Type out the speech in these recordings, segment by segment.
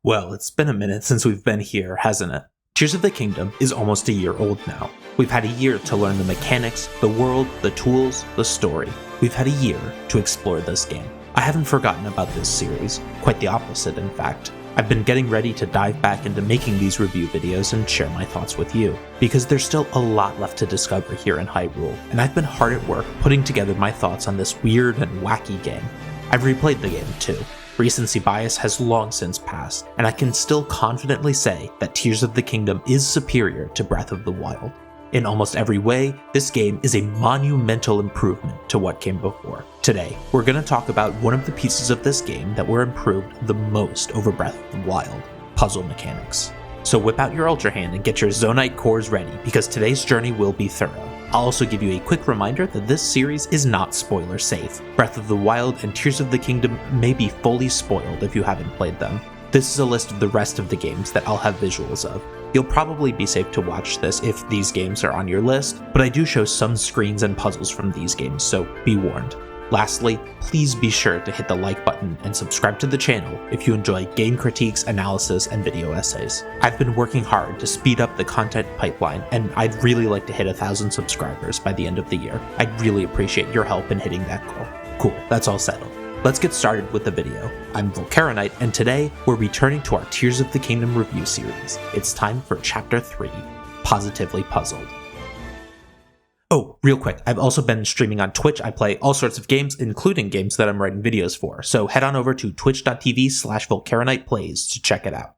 Well, it's been a minute since we've been here, hasn't it? Tears of the Kingdom is almost a year old now. We've had a year to learn the mechanics, the world, the tools, the story. We've had a year to explore this game. I haven't forgotten about this series, quite the opposite in fact. I've been getting ready to dive back into making these review videos and share my thoughts with you, because there's still a lot left to discover here in Hyrule, and I've been hard at work putting together my thoughts on this weird and wacky game. I've replayed the game too. Recency bias has long since passed, and I can still confidently say that Tears of the Kingdom is superior to Breath of the Wild. In almost every way, this game is a monumental improvement to what came before. Today, we're going to talk about one of the pieces of this game that were improved the most over Breath of the Wild: puzzle mechanics. So whip out your Ultra Hand and get your Zonite cores ready, because today's journey will be thorough. I'll also give you a quick reminder that this series is not spoiler safe. Breath of the Wild and Tears of the Kingdom may be fully spoiled if you haven't played them. This is a list of the rest of the games that I'll have visuals of. You'll probably be safe to watch this if these games are on your list, but I do show some screens and puzzles from these games, so be warned. Lastly, please be sure to hit the like button and subscribe to the channel if you enjoy game critiques, analysis, and video essays. I've been working hard to speed up the content pipeline, and I'd really like to hit 1,000 subscribers by the end of the year. I'd really appreciate your help in hitting that goal. Cool, that's all settled. Let's get started with the video. I'm Volcaronite, and today we're returning to our Tears of the Kingdom review series. It's time for Chapter 3, Positively Puzzled. Oh, real quick, I've also been streaming on Twitch. I play all sorts of games, including games that I'm writing videos for, so head on over to twitch.tv/VolcaronitePlays to check it out.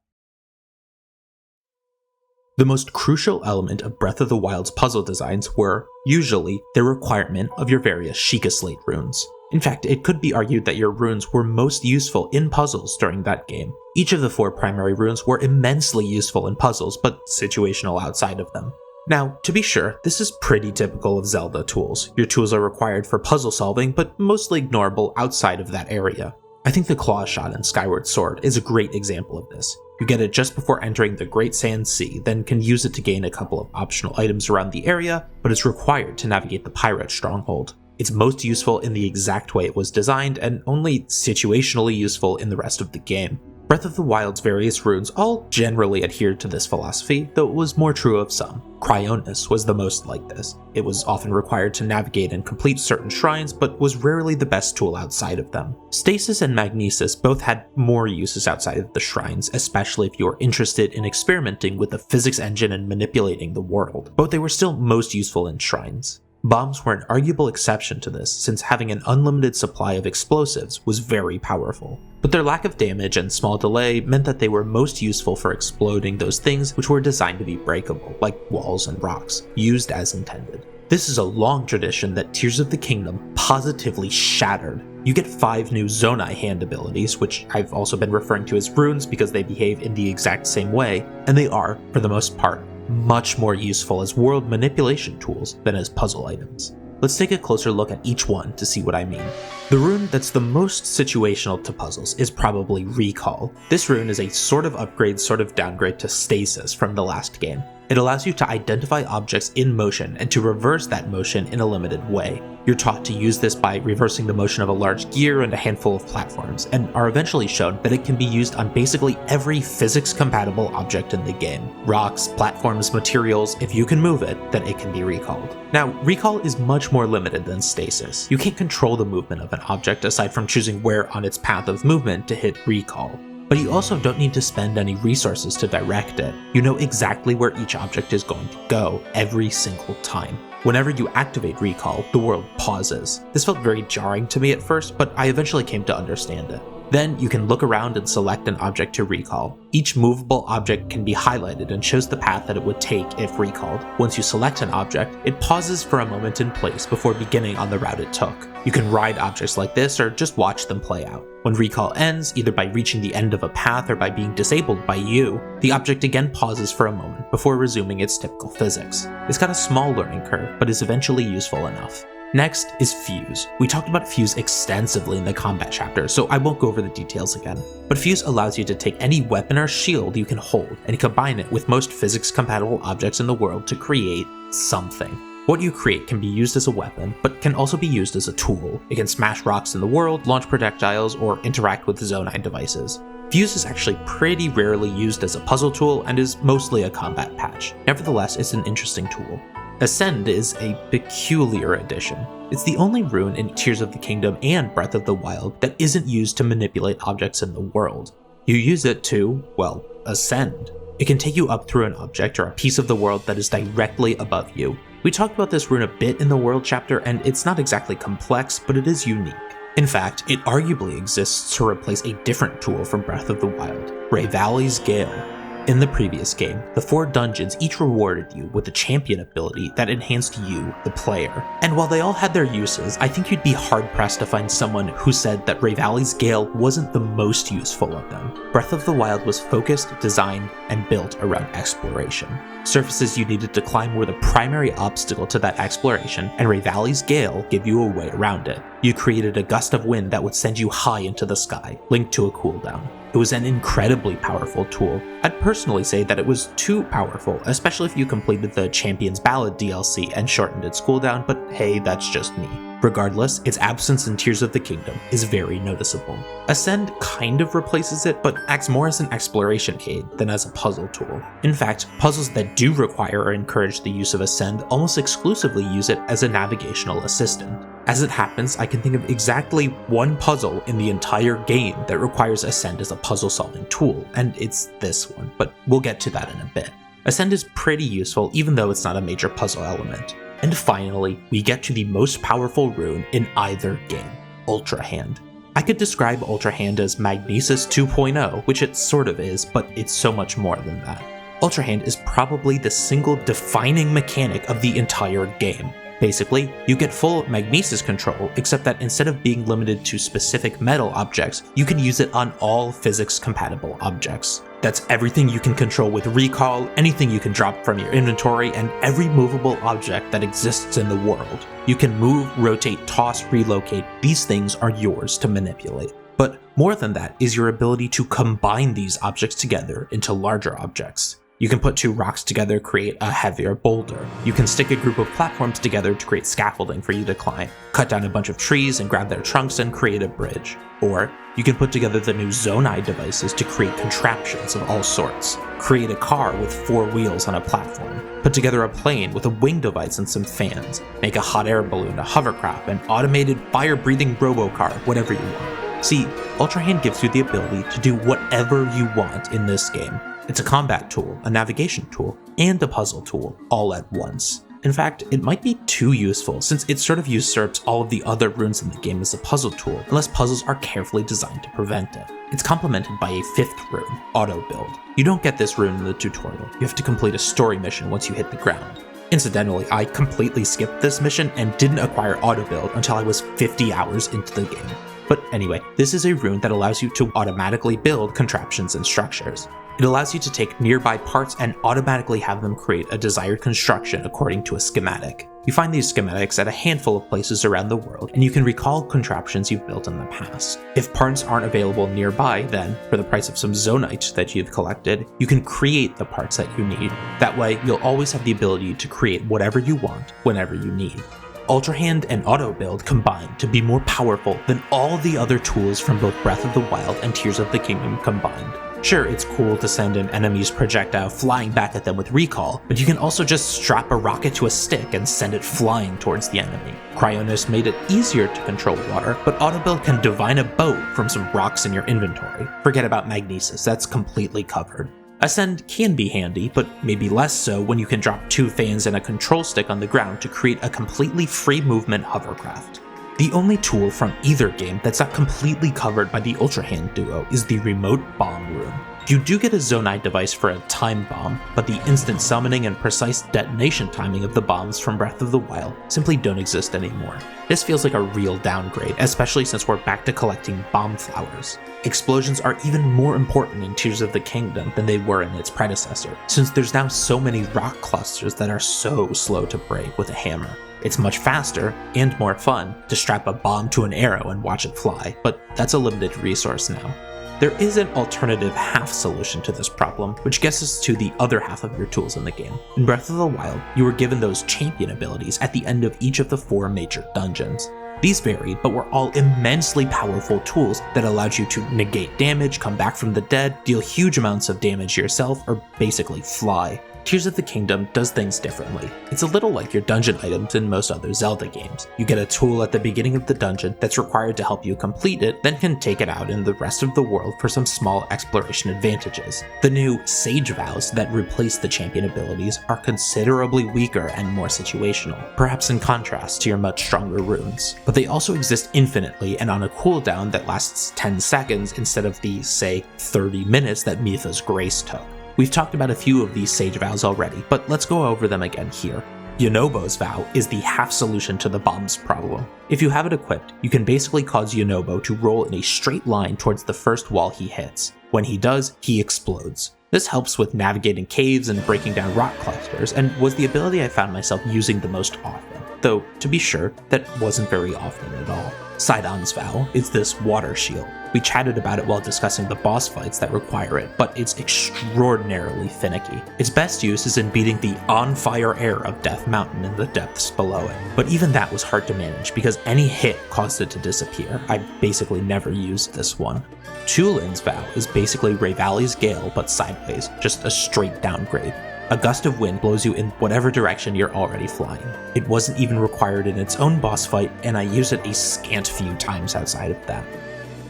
The most crucial element of Breath of the Wild's puzzle designs were, usually, the requirement of your various Sheikah Slate runes. In fact, it could be argued that your runes were most useful in puzzles during that game. Each of the 4 primary runes were immensely useful in puzzles, but situational outside of them. Now, to be sure, this is pretty typical of Zelda tools. Your tools are required for puzzle solving, but mostly ignorable outside of that area. I think the Claw Shot in Skyward Sword is a great example of this. You get it just before entering the Great Sand Sea, then can use it to gain a couple of optional items around the area, but it's required to navigate the pirate stronghold. It's most useful in the exact way it was designed, and only situationally useful in the rest of the game. Breath of the Wild's various runes all generally adhered to this philosophy, though it was more true of some. Cryonis was the most like this. It was often required to navigate and complete certain shrines, but was rarely the best tool outside of them. Stasis and Magnesis both had more uses outside of the shrines, especially if you were interested in experimenting with the physics engine and manipulating the world, but they were still most useful in shrines. Bombs were an arguable exception to this, since having an unlimited supply of explosives was very powerful. But their lack of damage and small delay meant that they were most useful for exploding those things which were designed to be breakable, like walls and rocks, used as intended. This is a long tradition that Tears of the Kingdom positively shattered. You get 5 new Zonai hand abilities, which I've also been referring to as runes because they behave in the exact same way, and they are, for the most part, much more useful as world manipulation tools than as puzzle items. Let's take a closer look at each one to see what I mean. The rune that's the most situational to puzzles is probably Recall. This rune is a sort of upgrade, sort of downgrade to Stasis from the last game. It allows you to identify objects in motion and to reverse that motion in a limited way. You're taught to use this by reversing the motion of a large gear and a handful of platforms, and are eventually shown that it can be used on basically every physics-compatible object in the game. Rocks, platforms, materials, if you can move it, then it can be recalled. Now, recall is much more limited than stasis. You can't control the movement of an object aside from choosing where on its path of movement to hit recall. But you also don't need to spend any resources to direct it. You know exactly where each object is going to go every single time. Whenever you activate Recall, the world pauses. This felt very jarring to me at first, but I eventually came to understand it. Then you can look around and select an object to recall. Each movable object can be highlighted and shows the path that it would take if recalled. Once you select an object, it pauses for a moment in place before beginning on the route it took. You can ride objects like this or just watch them play out. When recall ends, either by reaching the end of a path or by being disabled by you, the object again pauses for a moment before resuming its typical physics. It's got a small learning curve, but is eventually useful enough. Next is Fuse. We talked about Fuse extensively in the combat chapter, so I won't go over the details again. But Fuse allows you to take any weapon or shield you can hold and combine it with most physics-compatible objects in the world to create something. What you create can be used as a weapon, but can also be used as a tool. It can smash rocks in the world, launch projectiles, or interact with Zonai devices. Fuse is actually pretty rarely used as a puzzle tool and is mostly a combat patch. Nevertheless, it's an interesting tool. Ascend is a peculiar addition. It's the only rune in Tears of the Kingdom and Breath of the Wild that isn't used to manipulate objects in the world. You use it to, well, ascend. It can take you up through an object or a piece of the world that is directly above you. We talked about this rune a bit in the world chapter, and it's not exactly complex, but it is unique. In fact, it arguably exists to replace a different tool from Breath of the Wild, Rayvali's Gale. In the previous game, the 4 dungeons each rewarded you with a champion ability that enhanced you, the player. And while they all had their uses, I think you'd be hard-pressed to find someone who said that Rayvali's Gale wasn't the most useful of them. Breath of the Wild was focused, designed, and built around exploration. Surfaces you needed to climb were the primary obstacle to that exploration, and Rayvali's Gale gave you a way around it. You created a gust of wind that would send you high into the sky, linked to a cooldown. It was an incredibly powerful tool. I'd personally say that it was too powerful, especially if you completed the Champion's Ballad DLC and shortened its cooldown, but hey, that's just me. Regardless, its absence in Tears of the Kingdom is very noticeable. Ascend kind of replaces it, but acts more as an exploration aid than as a puzzle tool. In fact, puzzles that do require or encourage the use of Ascend almost exclusively use it as a navigational assistant. As it happens, I can think of exactly one puzzle in the entire game that requires Ascend as a puzzle-solving tool, and it's this one, but we'll get to that in a bit. Ascend is pretty useful even though it's not a major puzzle element. And finally, we get to the most powerful rune in either game, Ultra Hand. I could describe Ultra Hand as Magnesis 2.0, which it sort of is, but it's so much more than that. Ultra Hand is probably the single defining mechanic of the entire game. Basically, you get full Magnesis control, except that instead of being limited to specific metal objects, you can use it on all physics-compatible objects. That's everything you can control with recall, anything you can drop from your inventory, and every movable object that exists in the world. You can move, rotate, toss, relocate. These things are yours to manipulate. But more than that is your ability to combine these objects together into larger objects. You can put 2 rocks together, create a heavier boulder. You can stick a group of platforms together to create scaffolding for you to climb, cut down a bunch of trees and grab their trunks and create a bridge. Or you can put together the new Zonai devices to create contraptions of all sorts. Create a car with 4 wheels on a platform. Put together a plane with a wing device and some fans. Make a hot air balloon, a hovercraft, an automated fire-breathing robocar, whatever you want. See, Ultra Hand gives you the ability to do whatever you want in this game. It's a combat tool, a navigation tool, and a puzzle tool, all at once. In fact, it might be too useful since it sort of usurps all of the other runes in the game as a puzzle tool, unless puzzles are carefully designed to prevent it. It's complemented by a 5th rune, Auto Build. You don't get this rune in the tutorial, you have to complete a story mission once you hit the ground. Incidentally, I completely skipped this mission and didn't acquire Auto Build until I was 50 hours into the game. But anyway, this is a rune that allows you to automatically build contraptions and structures. It allows you to take nearby parts and automatically have them create a desired construction according to a schematic. You find these schematics at a handful of places around the world, and you can recall contraptions you've built in the past. If parts aren't available nearby, then, for the price of some zonite that you've collected, you can create the parts that you need. That way, you'll always have the ability to create whatever you want, whenever you need. Ultra Hand and Auto Build combine to be more powerful than all the other tools from both Breath of the Wild and Tears of the Kingdom combined. Sure, it's cool to send an enemy's projectile flying back at them with recall, but you can also just strap a rocket to a stick and send it flying towards the enemy. Cryonis made it easier to control water, but Auto Build can divine a boat from some rocks in your inventory. Forget about Magnesis, that's completely covered. Ascend can be handy, but maybe less so when you can drop 2 fans and a control stick on the ground to create a completely free movement hovercraft. The only tool from either game that's not completely covered by the Ultra Hand duo is the Remote Bomb rune. You do get a Zonai device for a time bomb, but the instant summoning and precise detonation timing of the bombs from Breath of the Wild simply don't exist anymore. This feels like a real downgrade, especially since we're back to collecting bomb flowers. Explosions are even more important in Tears of the Kingdom than they were in its predecessor, since there's now so many rock clusters that are so slow to break with a hammer. It's much faster, and more fun, to strap a bomb to an arrow and watch it fly, but that's a limited resource now. There is an alternative half solution to this problem, which gets us to the other half of your tools in the game. In Breath of the Wild, you were given those champion abilities at the end of each of the 4 major dungeons. These varied, but were all immensely powerful tools that allowed you to negate damage, come back from the dead, deal huge amounts of damage yourself, or basically fly. Tears of the Kingdom does things differently. It's a little like your dungeon items in most other Zelda games. You get a tool at the beginning of the dungeon that's required to help you complete it, then can take it out in the rest of the world for some small exploration advantages. The new Sage Vows that replace the champion abilities are considerably weaker and more situational, perhaps in contrast to your much stronger runes. But they also exist infinitely and on a cooldown that lasts 10 seconds instead of the, say, 30 minutes that Mipha's Grace took. We've talked about a few of these Sage Vows already, but let's go over them again here. Yunobo's Vow is the half solution to the bombs problem. If you have it equipped, you can basically cause Yunobo to roll in a straight line towards the first wall he hits. When he does, he explodes. This helps with navigating caves and breaking down rock clusters, and was the ability I found myself using the most often, though, to be sure, that wasn't very often at all. Sidon's Vow is this water shield. We chatted about it while discussing the boss fights that require it, but it's extraordinarily finicky. Its best use is in beating the on-fire air of Death Mountain in the depths below it, but even that was hard to manage because any hit caused it to disappear. I basically never used this one. Tulin's Vow is basically Revali's Gale but sideways, just a straight downgrade. A gust of wind blows you in whatever direction you're already flying. It wasn't even required in its own boss fight, and I used it a scant few times outside of that.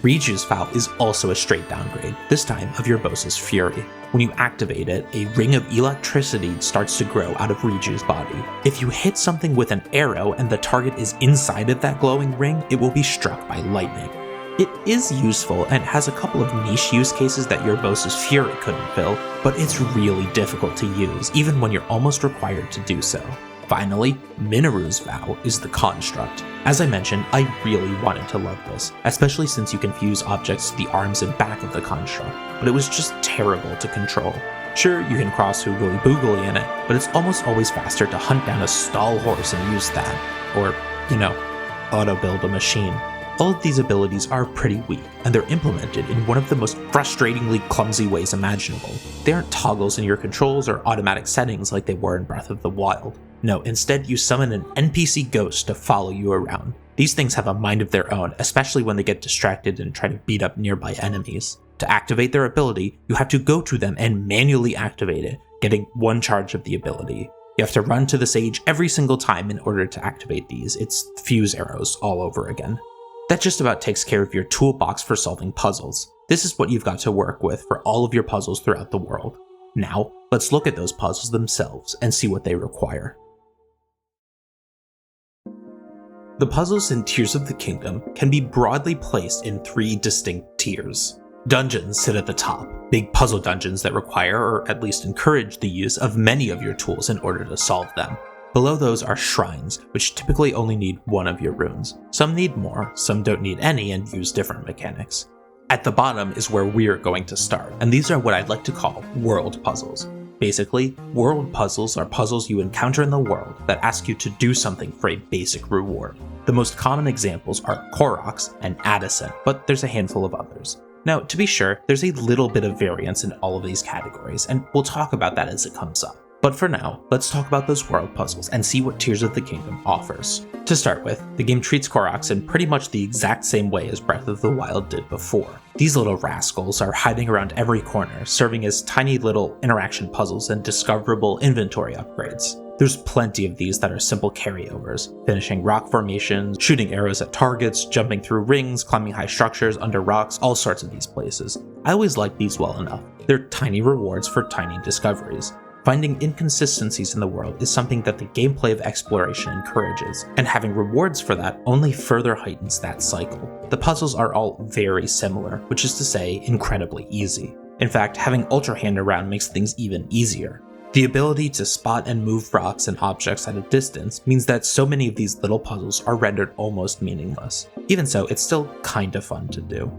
Riju's Vow is also a straight downgrade, this time of your boss's fury. When you activate it, a ring of electricity starts to grow out of Riju's body. If you hit something with an arrow and the target is inside of that glowing ring, it will be struck by lightning. It is useful and has a couple of niche use cases that your boss's fury couldn't fill, but it's really difficult to use, even when you're almost required to do so. Finally, Minoru's Vow is the construct. As I mentioned, I really wanted to love this, especially since you can fuse objects to the arms and back of the construct, but it was just terrible to control. Sure, you can cross Hoogly Boogly in it, but it's almost always faster to hunt down a stall horse and use that, or, auto-build a machine. All of these abilities are pretty weak, and they're implemented in one of the most frustratingly clumsy ways imaginable. They aren't toggles in your controls or automatic settings like they were in Breath of the Wild. No, instead you summon an NPC ghost to follow you around. These things have a mind of their own, especially when they get distracted and try to beat up nearby enemies. To activate their ability, you have to go to them and manually activate it, getting one charge of the ability. You have to run to the sage every single time in order to activate these. It's fuse arrows all over again. That just about takes care of your toolbox for solving puzzles. This is what you've got to work with for all of your puzzles throughout the world. Now, let's look at those puzzles themselves and see what they require. The puzzles in Tears of the Kingdom can be broadly placed in 3 distinct tiers. Dungeons sit at the top, big puzzle dungeons that require, or at least encourage, the use of many of your tools in order to solve them. Below those are shrines, which typically only need one of your runes. Some need more, some don't need any and use different mechanics. At the bottom is where we're going to start, and these are what I'd like to call world puzzles. Basically, world puzzles are puzzles you encounter in the world that ask you to do something for a basic reward. The most common examples are Koroks and Addison, but there's a handful of others. Now, to be sure, there's a little bit of variance in all of these categories, and we'll talk about that as it comes up. But for now, let's talk about those world puzzles and see what Tears of the Kingdom offers. To start with, the game treats Koroks in pretty much the exact same way as Breath of the Wild did before. These little rascals are hiding around every corner, serving as tiny little interaction puzzles and discoverable inventory upgrades. There's plenty of these that are simple carryovers, finishing rock formations, shooting arrows at targets, jumping through rings, climbing high structures, under rocks, all sorts of these places. I always like these well enough. They're tiny rewards for tiny discoveries. Finding inconsistencies in the world is something that the gameplay of exploration encourages, and having rewards for that only further heightens that cycle. The puzzles are all very similar, which is to say, incredibly easy. In fact, having Ultra Hand around makes things even easier. The ability to spot and move rocks and objects at a distance means that so many of these little puzzles are rendered almost meaningless. Even so, it's still kinda fun to do.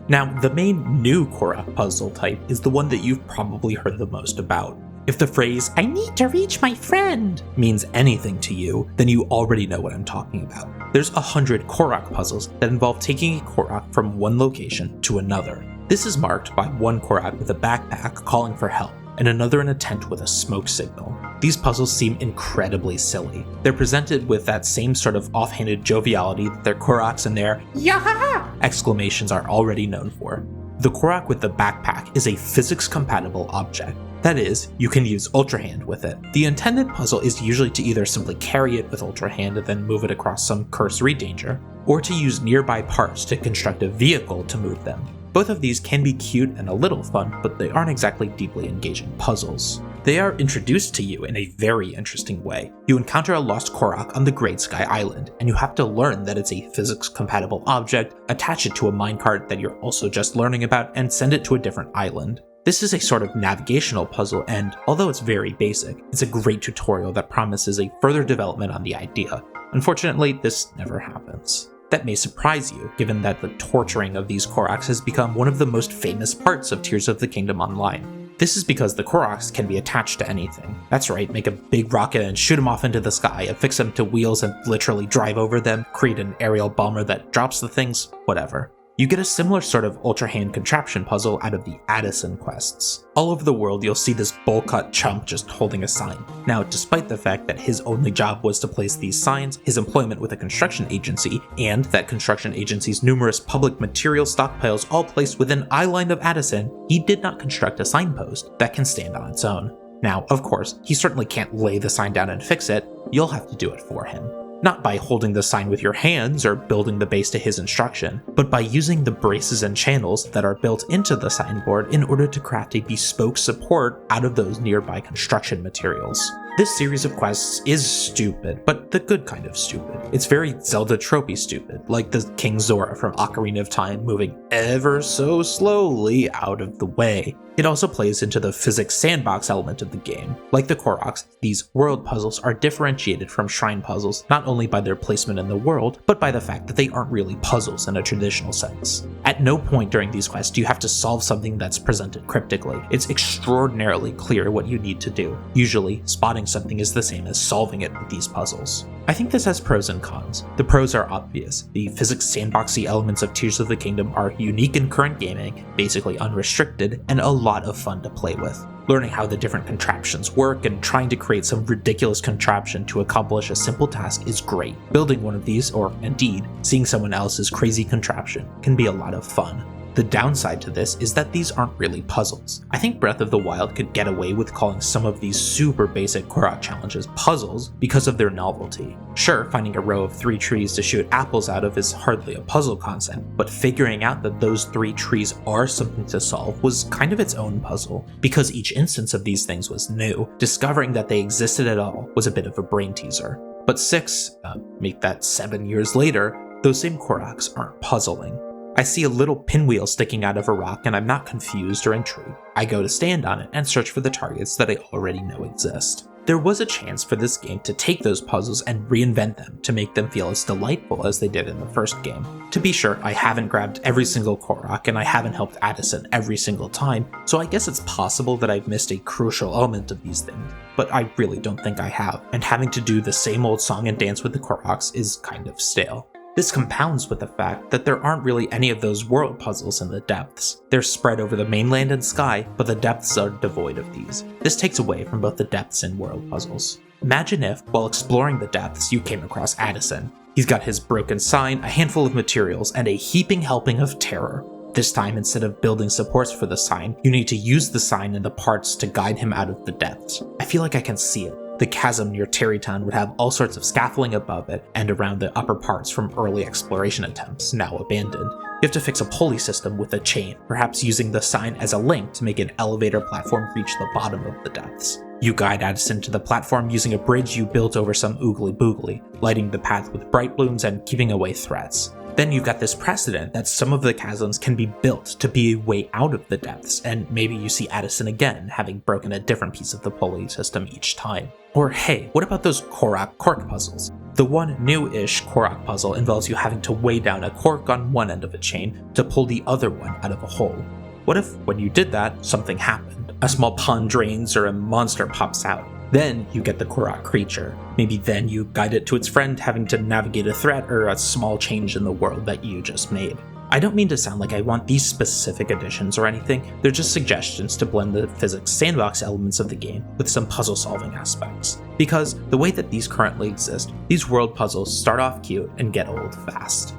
Now, the main new Korok puzzle type is the one that you've probably heard the most about. If the phrase, "I need to reach my friend," means anything to you, then you already know what I'm talking about. There's 100 Korok puzzles that involve taking a Korok from one location to another. This is marked by one Korok with a backpack calling for help, and another in a tent with a smoke signal. these puzzles seem incredibly silly. They're presented with that same sort of offhanded joviality that their Koroks and their "Yahaha!" exclamations are already known for. The Korok with the backpack is a physics-compatible object. That is, you can use Ultra Hand with it. The intended puzzle is usually to either simply carry it with Ultra Hand and then move it across some cursory danger, or to use nearby parts to construct a vehicle to move them. Both of these can be cute and a little fun, but they aren't exactly deeply engaging puzzles. They are introduced to you in a very interesting way. You encounter a lost Korok on the Great Sky Island, and you have to learn that it's a physics-compatible object, attach it to a minecart that you're also just learning about, and send it to a different island. This is a sort of navigational puzzle, and although it's very basic, it's a great tutorial that promises a further development on the idea. Unfortunately, this never happens. That may surprise you, given that the torturing of these Koroks has become one of the most famous parts of Tears of the Kingdom Online. This is because the Koroks can be attached to anything. That's right, make a big rocket and shoot them off into the sky, affix them to wheels and literally drive over them, create an aerial bomber that drops the things, whatever. You get a similar sort of Ultra Hand contraption puzzle out of the Addison quests. All over the world you'll see this bowl-cut chump just holding a sign. Now, despite the fact that his only job was to place these signs, his employment with a construction agency, and that construction agency's numerous public material stockpiles all placed within eyeline of Addison, he did not construct a signpost that can stand on its own. Now, of course, he certainly can't lay the sign down and fix it, you'll have to do it for him. Not by holding the sign with your hands or building the base to his instruction, but by using the braces and channels that are built into the signboard in order to craft a bespoke support out of those nearby construction materials. This series of quests is stupid, but the good kind of stupid. It's very Zelda tropey stupid, like the King Zora from Ocarina of Time moving ever so slowly out of the way. It also plays into the physics sandbox element of the game. Like the Koroks, these world puzzles are differentiated from shrine puzzles not only by their placement in the world, but by the fact that they aren't really puzzles in a traditional sense. At no point during these quests do you have to solve something that's presented cryptically. It's extraordinarily clear what you need to do. Usually, spotting something is the same as solving it with these puzzles. I think this has pros and cons. The pros are obvious. The physics sandboxy elements of Tears of the Kingdom are unique in current gaming, basically unrestricted, and a lot of fun to play with. Learning how the different contraptions work and trying to create some ridiculous contraption to accomplish a simple task is great. Building one of these, or indeed, seeing someone else's crazy contraption, can be a lot of fun. The downside to this is that these aren't really puzzles. I think Breath of the Wild could get away with calling some of these super basic Korok challenges puzzles because of their novelty. Sure, finding a row of 3 trees to shoot apples out of is hardly a puzzle concept, but figuring out that those 3 trees are something to solve was kind of its own puzzle. Because each instance of these things was new, discovering that they existed at all was a bit of a brain teaser. But 7 years later, those same Koroks aren't puzzling. I see a little pinwheel sticking out of a rock and I'm not confused or intrigued. I go to stand on it and search for the targets that I already know exist. There was a chance for this game to take those puzzles and reinvent them to make them feel as delightful as they did in the first game. To be sure, I haven't grabbed every single Korok and I haven't helped Addison every single time, so I guess it's possible that I've missed a crucial element of these things, but I really don't think I have, and having to do the same old song and dance with the Koroks is kind of stale. This compounds with the fact that there aren't really any of those world puzzles in the depths. They're spread over the mainland and sky, but the depths are devoid of these. This takes away from both the depths and world puzzles. Imagine if, while exploring the depths, you came across Addison. He's got his broken sign, a handful of materials, and a heaping helping of terror. This time, instead of building supports for the sign, you need to use the sign and the parts to guide him out of the depths. I feel like I can see it. The chasm near Terrytown would have all sorts of scaffolding above it and around the upper parts from early exploration attempts, now abandoned. You have to fix a pulley system with a chain, perhaps using the sign as a link to make an elevator platform reach the bottom of the depths. You guide Addison to the platform using a bridge you built over some oogly boogly, lighting the path with bright balloons and keeping away threats. Then you've got this precedent that some of the chasms can be built to be a way out of the depths, and maybe you see Addison again, having broken a different piece of the pulley system each time. Or hey, what about those Korok cork puzzles? The one new-ish Korok puzzle involves you having to weigh down a cork on one end of a chain to pull the other one out of a hole. What if, when you did that, something happened? A small pond drains or a monster pops out. Then you get the Korok creature. Maybe then you guide it to its friend having to navigate a threat or a small change in the world that you just made. I don't mean to sound like I want these specific additions or anything, they're just suggestions to blend the physics sandbox elements of the game with some puzzle solving aspects. Because the way that these currently exist, these world puzzles start off cute and get old fast.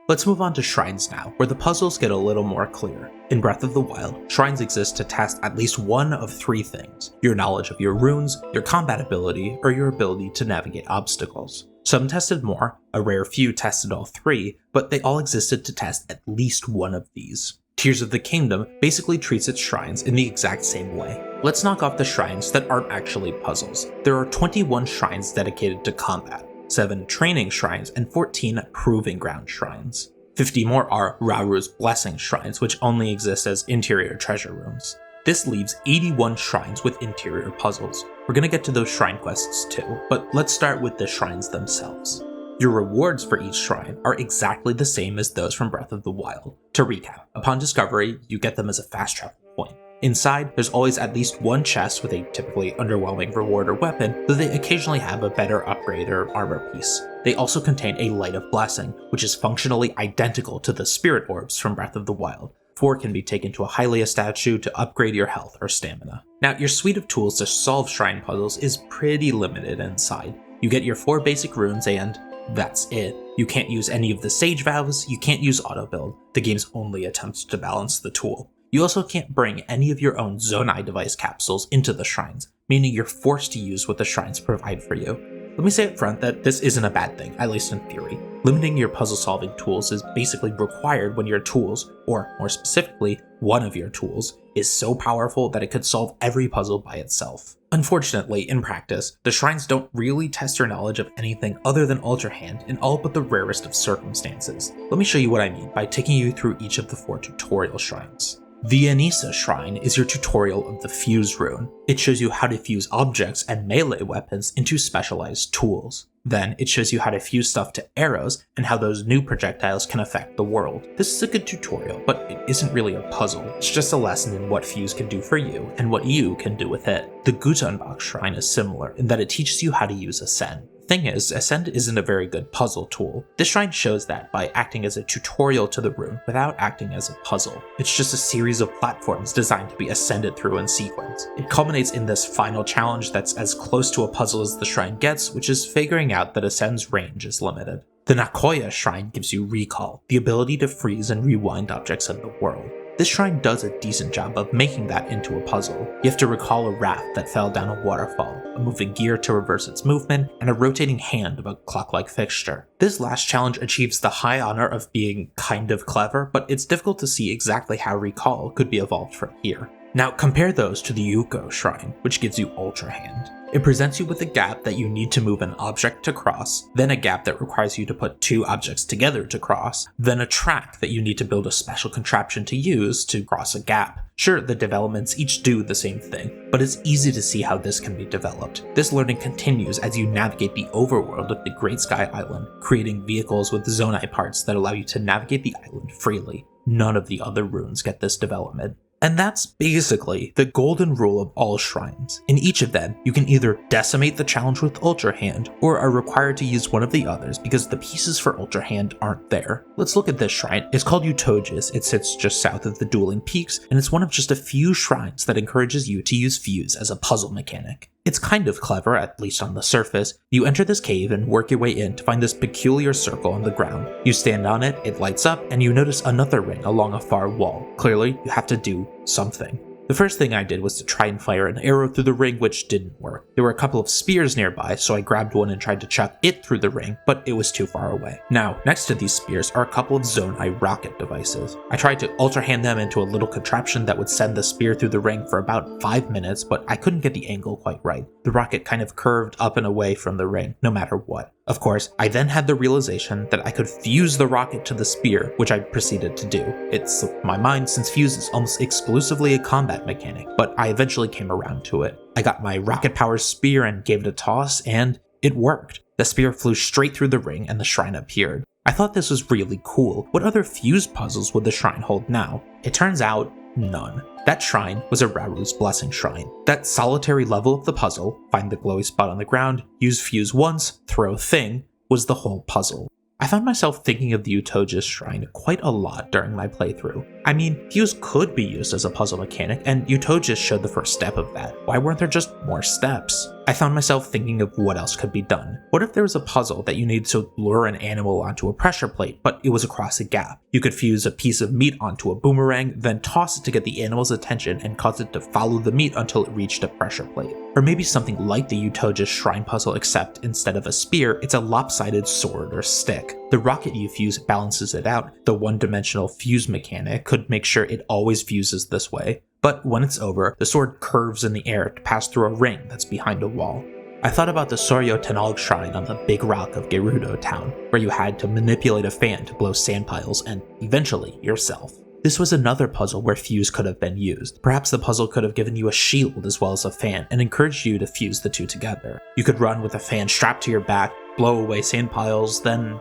Let's move on to shrines now, where the puzzles get a little more clear. In Breath of the Wild, shrines exist to test at least one of three things: your knowledge of your runes, your combat ability, or your ability to navigate obstacles. Some tested more, a rare few tested all three, but they all existed to test at least one of these. Tears of the Kingdom basically treats its shrines in the exact same way. Let's knock off the shrines that aren't actually puzzles. There are 21 shrines dedicated to combat, 7 training shrines, and 14 proving ground shrines. 50 more are Raru's Blessing shrines, which only exist as interior treasure rooms. This leaves 81 shrines with interior puzzles. We're gonna get to those shrine quests too, but let's start with the shrines themselves. Your rewards for each shrine are exactly the same as those from Breath of the Wild. To recap, upon discovery, you get them as a fast travel point. Inside, there's always at least one chest with a typically underwhelming reward or weapon, though they occasionally have a better upgrade or armor piece. They also contain a Light of Blessing, which is functionally identical to the Spirit Orbs from Breath of the Wild. 4 can be taken to a Hylia statue to upgrade your health or stamina. Now, your suite of tools to solve shrine puzzles is pretty limited inside. You get your 4 basic runes and that's it. You can't use any of the Sage Vows, you can't use auto build, the game's only attempt to balance the tool. You also can't bring any of your own Zonai device capsules into the shrines, meaning you're forced to use what the shrines provide for you. Let me say up front that this isn't a bad thing, at least in theory. Limiting your puzzle solving tools is basically required when your tools, or more specifically, one of your tools, is so powerful that it could solve every puzzle by itself. Unfortunately, in practice, the shrines don't really test your knowledge of anything other than Ultra Hand in all but the rarest of circumstances. Let me show you what I mean by taking you through each of the 4 tutorial shrines. The Anissa Shrine is your tutorial of the Fuse rune. It shows you how to fuse objects and melee weapons into specialized tools. Then it shows you how to fuse stuff to arrows and how those new projectiles can affect the world. This is a good tutorial, but it isn't really a puzzle. It's just a lesson in what Fuse can do for you and what you can do with it. The Gutanbach Shrine is similar in that it teaches you how to use Ascend. Thing is, Ascend isn't a very good puzzle tool. This shrine shows that by acting as a tutorial to the rune without acting as a puzzle. It's just a series of platforms designed to be ascended through in sequence. It culminates in this final challenge that's as close to a puzzle as the shrine gets, which is figuring out that Ascend's range is limited. The Nakoya Shrine gives you Recall, the ability to freeze and rewind objects in the world. This shrine does a decent job of making that into a puzzle. You have to recall a raft that fell down a waterfall, a moving gear to reverse its movement, and a rotating hand of a clock-like fixture. This last challenge achieves the high honor of being kind of clever, but it's difficult to see exactly how Recall could be evolved from here. Now compare those to the Yuko Shrine, which gives you Ultra Hand. It presents you with a gap that you need to move an object to cross, then a gap that requires you to put 2 objects together to cross, then a track that you need to build a special contraption to use to cross a gap. Sure, the developments each do the same thing, but it's easy to see how this can be developed. This learning continues as you navigate the overworld of the Great Sky Island, creating vehicles with Zonai parts that allow you to navigate the island freely. None of the other runes get this development. And that's basically the golden rule of all shrines. In each of them, you can either decimate the challenge with Ultra Hand, or are required to use one of the others because the pieces for Ultra Hand aren't there. Let's look at this shrine. It's called Utogis. It sits just south of the Dueling Peaks, and it's one of just a few shrines that encourages you to use Fuse as a puzzle mechanic. It's kind of clever, at least on the surface. You enter this cave and work your way in to find this peculiar circle on the ground. You stand on it, it lights up, and you notice another ring along a far wall. Clearly, you have to do something. The first thing I did was to try and fire an arrow through the ring, which didn't work. There were a couple of spears nearby, so I grabbed one and tried to chuck it through the ring, but it was too far away. Now, next to these spears are a couple of Zonai rocket devices. I tried to Ultra Hand them into a little contraption that would send the spear through the ring for about 5 minutes, but I couldn't get the angle quite right. The rocket kind of curved up and away from the ring, no matter what. Of course, I then had the realization that I could fuse the rocket to the spear, which I proceeded to do. It slipped my mind since Fuse is almost exclusively a combat mechanic, but I eventually came around to it. I got my rocket-powered spear and gave it a toss, and it worked. The spear flew straight through the ring and the shrine appeared. I thought this was really cool. What other Fuse puzzles would the shrine hold now? It turns out, none. That shrine was a Raru's Blessing shrine. That solitary level of the puzzle, find the glowy spot on the ground, use Fuse once, throw thing, was the whole puzzle. I found myself thinking of the Utoja's Shrine quite a lot during my playthrough. I mean, fuse could be used as a puzzle mechanic, and Utoja showed the first step of that. Why weren't there just more steps? I found myself thinking of what else could be done. What if there was a puzzle that you needed to lure an animal onto a pressure plate, but it was across a gap? You could fuse a piece of meat onto a boomerang, then toss it to get the animal's attention and cause it to follow the meat until it reached a pressure plate. Or maybe something like the Utoja's Shrine puzzle, except instead of a spear, it's a lopsided sword or stick. The rocket you fuse balances it out. The one-dimensional fuse mechanic could make sure it always fuses this way. But when it's over, the sword curves in the air to pass through a ring that's behind a wall. I thought about the Soryo Tenalg Shrine on the big rock of Gerudo Town, where you had to manipulate a fan to blow sand piles and, eventually, yourself. This was another puzzle where fuse could have been used. Perhaps the puzzle could have given you a shield as well as a fan and encouraged you to fuse the two together. You could run with a fan strapped to your back, blow away sand piles, then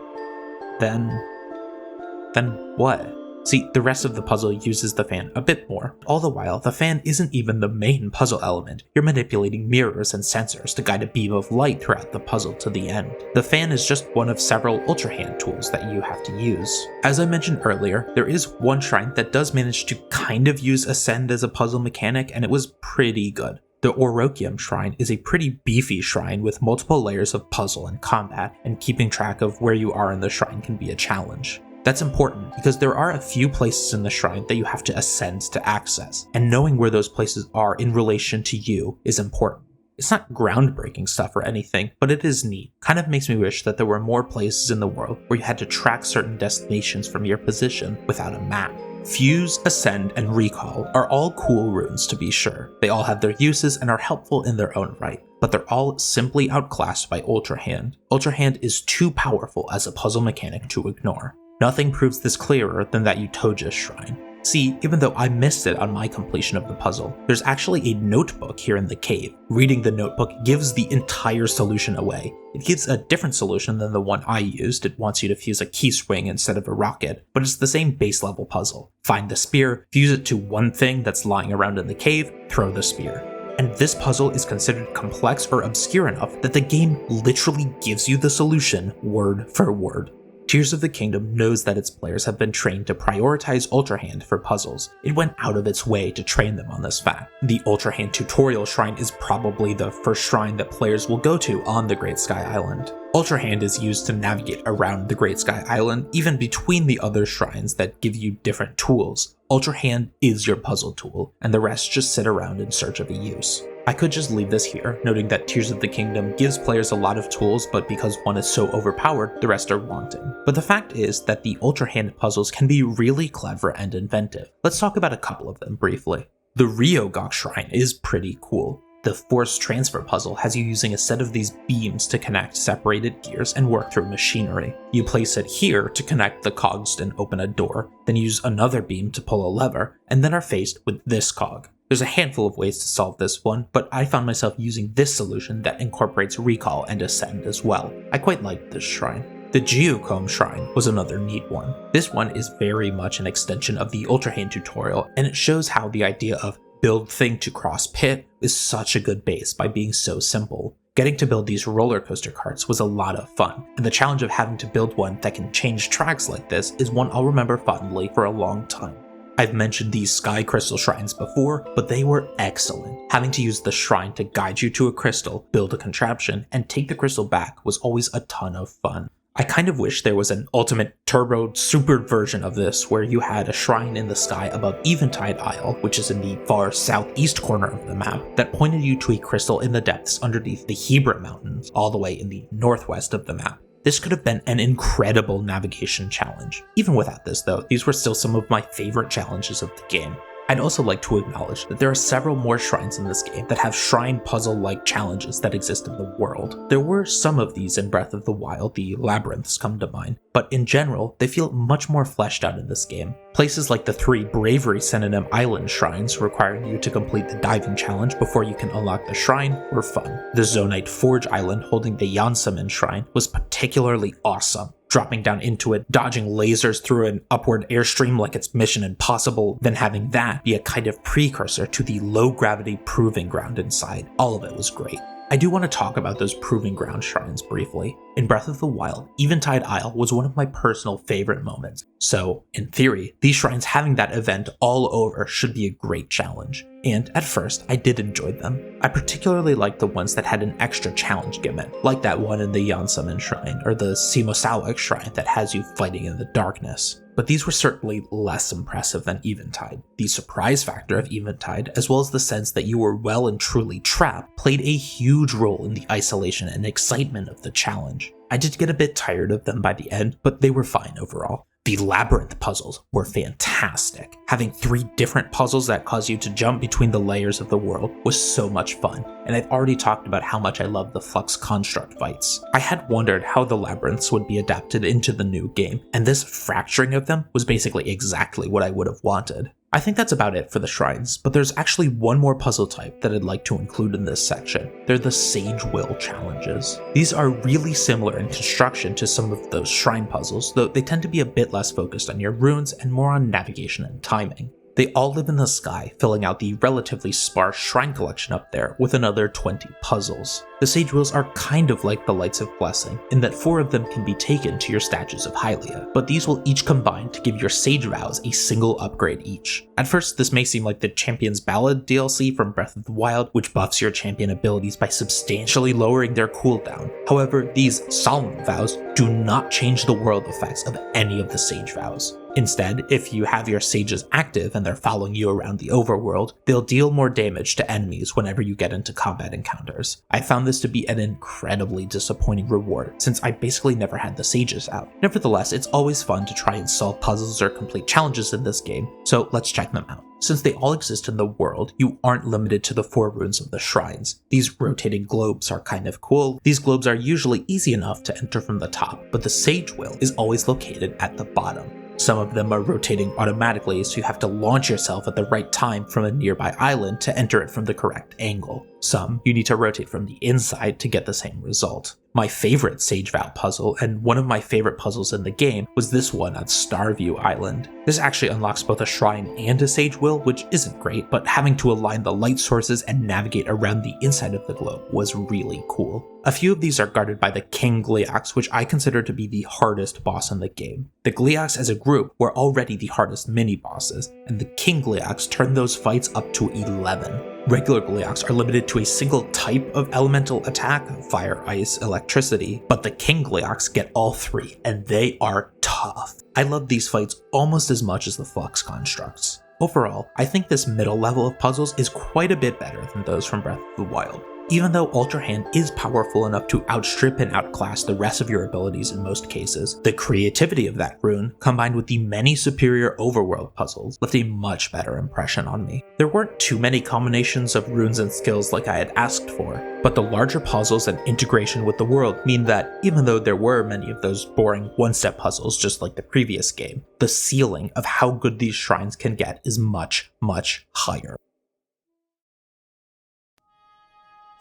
what? See, the rest of the puzzle uses the fan a bit more. All the while, the fan isn't even the main puzzle element. You're manipulating mirrors and sensors to guide a beam of light throughout the puzzle to the end. The fan is just one of several Ultra Hand tools that you have to use. As I mentioned earlier, there is one shrine that does manage to kind of use Ascend as a puzzle mechanic, and it was pretty good. The Orokium Shrine is a pretty beefy shrine with multiple layers of puzzle and combat, and keeping track of where you are in the shrine can be a challenge. That's important because there are a few places in the shrine that you have to ascend to access, and knowing where those places are in relation to you is important. It's not groundbreaking stuff or anything, but it is neat. Kind of makes me wish that there were more places in the world where you had to track certain destinations from your position without a map. Fuse, Ascend, and Recall are all cool runes to be sure. They all have their uses and are helpful in their own right, but they're all simply outclassed by Ultra Hand. Ultra Hand is too powerful as a puzzle mechanic to ignore. Nothing proves this clearer than that Utoja's Shrine. See, even though I missed it on my completion of the puzzle, there's actually a notebook here in the cave. Reading the notebook gives the entire solution away. It gives a different solution than the one I used. It wants you to fuse a key swing instead of a rocket, but it's the same base level puzzle. Find the spear, fuse it to one thing that's lying around in the cave, throw the spear. And this puzzle is considered complex or obscure enough that the game literally gives you the solution word for word. Tears of the Kingdom knows that its players have been trained to prioritize Ultra Hand for puzzles. It went out of its way to train them on this fact. The Ultra Hand tutorial shrine is probably the first shrine that players will go to on the Great Sky Island. Ultra Hand is used to navigate around the Great Sky Island, even between the other shrines that give you different tools. Ultra Hand is your puzzle tool, and the rest just sit around in search of a use. I could just leave this here, noting that Tears of the Kingdom gives players a lot of tools, but because one is so overpowered, the rest are wanting. But the fact is that the Ultra Hand puzzles can be really clever and inventive. Let's talk about a couple of them briefly. The Ryogok Shrine is pretty cool. The Force Transfer puzzle has you using a set of these beams to connect separated gears and work through machinery. You place it here to connect the cogs and open a door, then use another beam to pull a lever, and then are faced with this cog. There's a handful of ways to solve this one, but I found myself using this solution that incorporates Recall and Ascend as well. I quite liked this shrine. The Geocomb Shrine was another neat one. This one is very much an extension of the Ultra Hand tutorial, and it shows how the idea of build thing to cross pit is such a good base by being so simple. Getting to build these roller coaster carts was a lot of fun, and the challenge of having to build one that can change tracks like this is one I'll remember fondly for a long time. I've mentioned these Sky Crystal Shrines before, but they were excellent. Having to use the shrine to guide you to a crystal, build a contraption, and take the crystal back was always a ton of fun. I kind of wish there was an ultimate turbo super version of this where you had a shrine in the sky above Eventide Isle, which is in the far southeast corner of the map, that pointed you to a crystal in the depths underneath the Hebra Mountains, all the way in the northwest of the map. This could have been an incredible navigation challenge. Even without this though, these were still some of my favorite challenges of the game. I'd also like to acknowledge that there are several more shrines in this game that have shrine puzzle-like challenges that exist in the world. There were some of these in Breath of the Wild, the labyrinths come to mind, but in general, they feel much more fleshed out in this game. Places like the 3 Bravery Synonym Island shrines requiring you to complete the diving challenge before you can unlock the shrine were fun. The Zonite Forge Island holding the Yansamin shrine was particularly awesome. Dropping down into it, dodging lasers through an upward airstream like it's Mission Impossible, then having that be a kind of precursor to the low-gravity proving ground inside. All of it was great. I do want to talk about those Proving Ground shrines briefly. In Breath of the Wild, Eventide Isle was one of my personal favorite moments, so, in theory, these shrines having that event all over should be a great challenge. And at first, I did enjoy them. I particularly liked the ones that had an extra challenge gimmick, like that one in the Yansamen Shrine, or the Simosawak Shrine that has you fighting in the darkness. But these were certainly less impressive than Eventide. The surprise factor of Eventide, as well as the sense that you were well and truly trapped, played a huge role in the isolation and excitement of the challenge. I did get a bit tired of them by the end, but they were fine overall. The labyrinth puzzles were fantastic. Having 3 different puzzles that cause you to jump between the layers of the world was so much fun, and I've already talked about how much I love the Flux Construct fights. I had wondered how the labyrinths would be adapted into the new game, and this fracturing of them was basically exactly what I would have wanted. I think that's about it for the shrines, but there's actually one more puzzle type that I'd like to include in this section. They're the Sage Will challenges. These are really similar in construction to some of those shrine puzzles, though they tend to be a bit less focused on your runes and more on navigation and timing. They all live in the sky, filling out the relatively sparse shrine collection up there with another 20 puzzles. The Sage Wills are kind of like the Lights of Blessing, in that 4 of them can be taken to your statues of Hylia, but these will each combine to give your Sage Vows a single upgrade each. At first, this may seem like the Champion's Ballad DLC from Breath of the Wild, which buffs your champion abilities by substantially lowering their cooldown. However, these Solemn Vows do not change the world effects of any of the Sage Vows. Instead, if you have your sages active and they're following you around the overworld, they'll deal more damage to enemies whenever you get into combat encounters. I found this to be an incredibly disappointing reward, since I basically never had the sages out. Nevertheless, it's always fun to try and solve puzzles or complete challenges in this game, so let's check them out. Since they all exist in the world, you aren't limited to the 4 runes of the shrines. These rotating globes are kind of cool. These globes are usually easy enough to enter from the top, but the Sage Will is always located at the bottom. Some of them are rotating automatically, so you have to launch yourself at the right time from a nearby island to enter it from the correct angle. Some, you need to rotate from the inside to get the same result. My favorite Sage Vow puzzle, and one of my favorite puzzles in the game, was this one on Starview Island. This actually unlocks both a shrine and a Sage Will, which isn't great, but having to align the light sources and navigate around the inside of the globe was really cool. A few of these are guarded by the King Gliax, which I consider to be the hardest boss in the game. The Gliax as a group were already the hardest mini-bosses, and the King Gliax turned those fights up to 11. Regular Gliax are limited to a single type of elemental attack, fire, ice, electricity, but the King Gliax get all 3, and they are tough. I love these fights almost as much as the Flux Constructs. Overall, I think this middle level of puzzles is quite a bit better than those from Breath of the Wild. Even though Ultra Hand is powerful enough to outstrip and outclass the rest of your abilities in most cases, the creativity of that rune, combined with the many superior overworld puzzles, left a much better impression on me. There weren't too many combinations of runes and skills like I had asked for, but the larger puzzles and integration with the world mean that, even though there were many of those boring one-step puzzles just like the previous game, the ceiling of how good these shrines can get is much, much higher.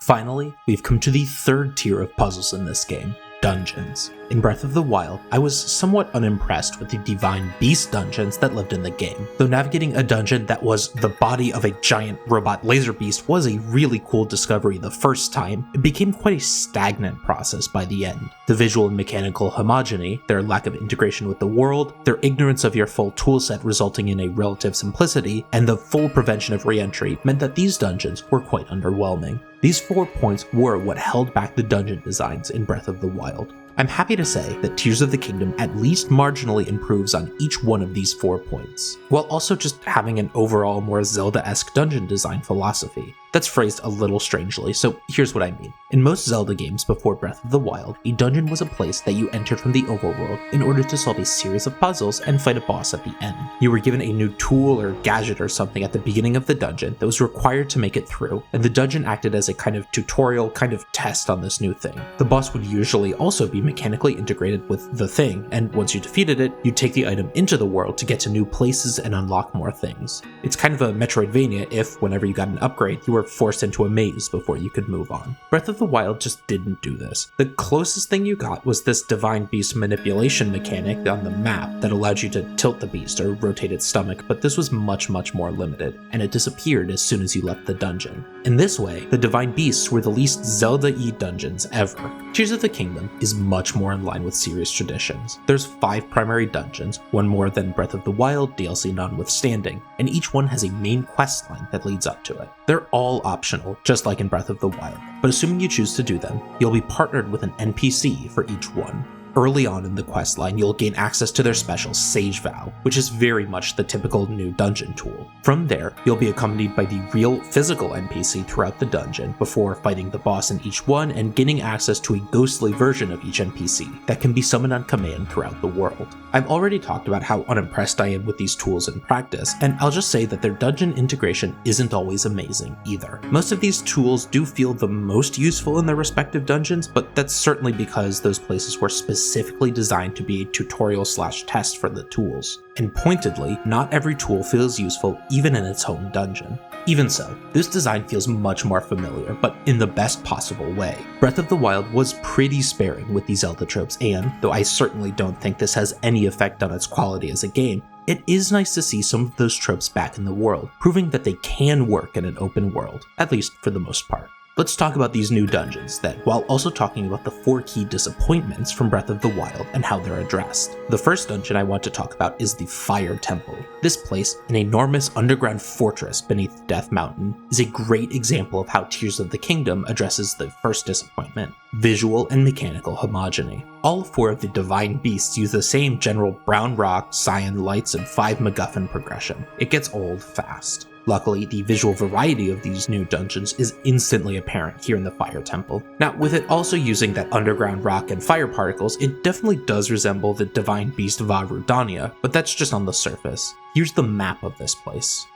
Finally, we've come to the 3rd tier of puzzles in this game, dungeons. In Breath of the Wild, I was somewhat unimpressed with the Divine Beast dungeons that lived in the game. Though navigating a dungeon that was the body of a giant robot laser beast was a really cool discovery the first time, it became quite a stagnant process by the end. The visual and mechanical homogeny, their lack of integration with the world, their ignorance of your full toolset resulting in a relative simplicity, and the full prevention of re-entry meant that these dungeons were quite underwhelming. These 4 points were what held back the dungeon designs in Breath of the Wild. I'm happy to say that Tears of the Kingdom at least marginally improves on each one of these 4 points, while also just having an overall more Zelda-esque dungeon design philosophy. That's phrased a little strangely, so here's what I mean. In most Zelda games before Breath of the Wild, a dungeon was a place that you entered from the overworld in order to solve a series of puzzles and fight a boss at the end. You were given a new tool or gadget or something at the beginning of the dungeon that was required to make it through, and the dungeon acted as a kind of tutorial, kind of test on this new thing. The boss would usually also be mechanically integrated with the thing, and once you defeated it, you'd take the item into the world to get to new places and unlock more things. It's kind of a Metroidvania if, whenever you got an upgrade, you were forced into a maze before you could move on. Breath of the Wild just didn't do this. The closest thing you got was this Divine Beast manipulation mechanic on the map that allowed you to tilt the beast or rotate its stomach, but this was much more limited, and it disappeared as soon as you left the dungeon. In this way, the Divine Beasts were the least Zelda-y dungeons ever. Tears of the Kingdom is much more in line with series traditions. There's 5 primary dungeons, one more than Breath of the Wild, DLC notwithstanding, and each one has a main quest line that leads up to it. They're all optional, just like in Breath of the Wild, but assuming you choose to do them, you'll be partnered with an NPC for each one. Early on in the questline, you'll gain access to their special Sage Vow, which is very much the typical new dungeon tool. From there, you'll be accompanied by the real physical NPC throughout the dungeon, before fighting the boss in each one and gaining access to a ghostly version of each NPC that can be summoned on command throughout the world. I've already talked about how unimpressed I am with these tools in practice, and I'll just say that their dungeon integration isn't always amazing either. Most of these tools do feel the most useful in their respective dungeons, but that's certainly because those places were specifically designed to be a tutorial/test for the tools. And pointedly, not every tool feels useful even in its home dungeon. Even so, this design feels much more familiar, but in the best possible way. Breath of the Wild was pretty sparing with these Zelda tropes, and though I certainly don't think this has any effect on its quality as a game, it is nice to see some of those tropes back in the world, proving that they can work in an open world, at least for the most part. Let's talk about these new dungeons then, while also talking about the 4 key disappointments from Breath of the Wild and how they're addressed. The first dungeon I want to talk about is the Fire Temple. This place, an enormous underground fortress beneath Death Mountain, is a great example of how Tears of the Kingdom addresses the first disappointment: visual and mechanical homogeny. All 4 of the Divine Beasts use the same general brown rock, cyan lights, and 5 MacGuffin progression. It gets old fast. Luckily, the visual variety of these new dungeons is instantly apparent here in the Fire Temple. Now, with it also using that underground rock and fire particles, it definitely does resemble the Divine Beast Vah Rudania, but that's just on the surface. Here's the map of this place.